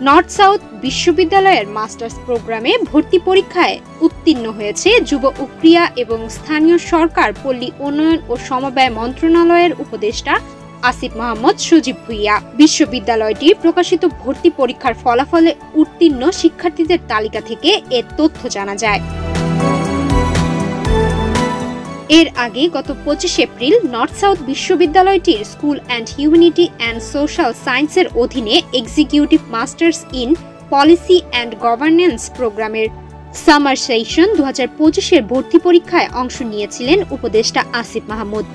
North south বিশ্ববিদ্যালয়ের masters প্রোগ্রামে ভর্তি পরীক্ষায় উত্তীর্ণ হয়েছে যুব ও ক্রীড়া এবং স্থানীয় সরকার পল্লী উন্নয়ন ও সমবায় মন্ত্রণালয়ের উপদেষ্টা আসিফ মাহমুদ সজীব ভুঁইয়া। বিশ্ববিদ্যালয়টি প্রকাশিত ভর্তি পরীক্ষার ফলাফলে উত্তীর্ণ শিক্ষার্থীদের তালিকা থেকে এর তথ্য জানা যায়। এর আগে গত 25 এপ্রিল নর্থ সাউথ বিশ্ববিদ্যালয়টির school and humanity and social সায়েন্সের অধীনে executive masters in policy and governance প্রোগ্রামের সামার সেশন 2025-এর ভর্তি পরীক্ষায় অংশ নিয়েছিলেন উপদেষ্টা আসিফ মাহমুদ।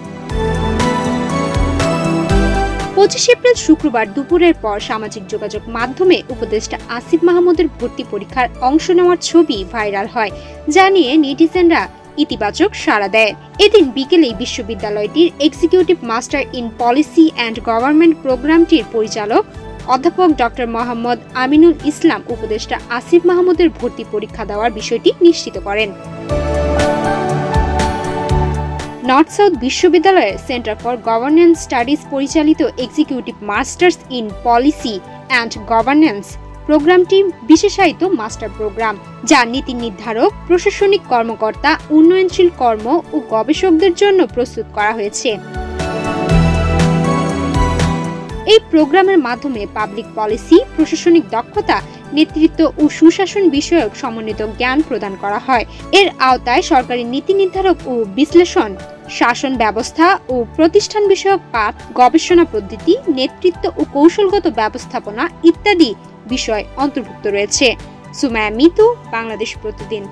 25 এপ্রিল শুক্রবার দুপুরের পর সামাজিক যোগাযোগ মাধ্যমে উপদেষ্টা আসিফ মাহমুদের ভর্তি পরীক্ষার অংশ নেওয়ার ছবি ভাইরাল হয়, যা নিয়ে নেটিজেনরা ইতিবাচক সাড়া দেয়। এদিন বিকেলেই বিশ্ববিদ্যালয়টির executive master in policy and government প্রোগ্রামটির পরিচালক অধ্যাপক ডক্টর মোহাম্মদ আমিনুল ইসলাম উপদেষ্টা আসিফ মাহমুদের ভর্তি পরীক্ষা দেওয়ার বিষয়টি নিশ্চিত করেন। নর্থ সাউথ বিশ্ববিদ্যালয়ের সেন্টার ফর গভর্নেন্স স্টাডিজ পরিচালিত executive masters in policy and governance প্রোগ্রামটি বিশেষায়িত মাস্টার প্রোগ্রাম, যা নীতি নির্ধারক, প্রশাসনিক কর্মকর্তা, উন্নয়নশীল কর্ম ও গবেষকদের জন্য প্রস্তুত করা হয়েছে। এই প্রোগ্রামের মাধ্যমে পাবলিক পলিসি, প্রশাসনিক দক্ষতা, নেতৃত্ব ও সুশাসন বিষয়ক সমন্বিত জ্ঞান প্রদান করা হয়। এর আওতায় সরকারি নীতি নির্ধারক ও বিশ্লেষণ, শাসন ব্যবস্থা ও প্রতিষ্ঠান বিষয়ক পাঠ, গবেষণা পদ্ধতি, নেতৃত্ব ও কৌশলগত ব্যবস্থাপনা ইত্যাদি বিষয় অন্তর্ভুক্ত রয়েছে। সুমাইয়া মিতু, বাংলাদেশ প্রতিদিন।